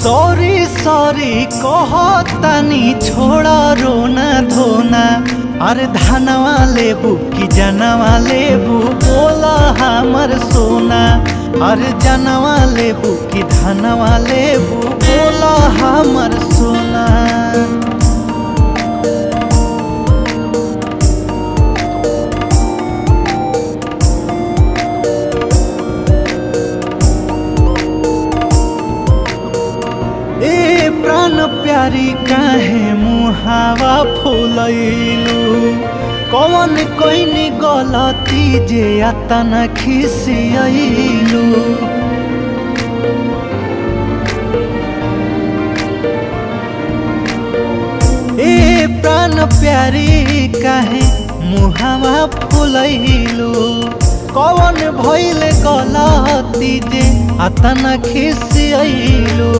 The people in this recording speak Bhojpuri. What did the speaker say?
सॉरी सॉरी कहतानी छोड़ा रोना धोना। अरे धनवा लेबू कि जनवा लेबू बोला हमर सोना। अरे जनवा लेबू कि धनवा लेबू बोला हमर सोना। प्राण प्यारी काहे मुहावा फुलैलू। कौन कोइनी गलती जे अतना खिसियलू। ए प्राण प्यारी काहे मुहावा फुलैलू। कौन भइल गलती जे अतना खिसियलू।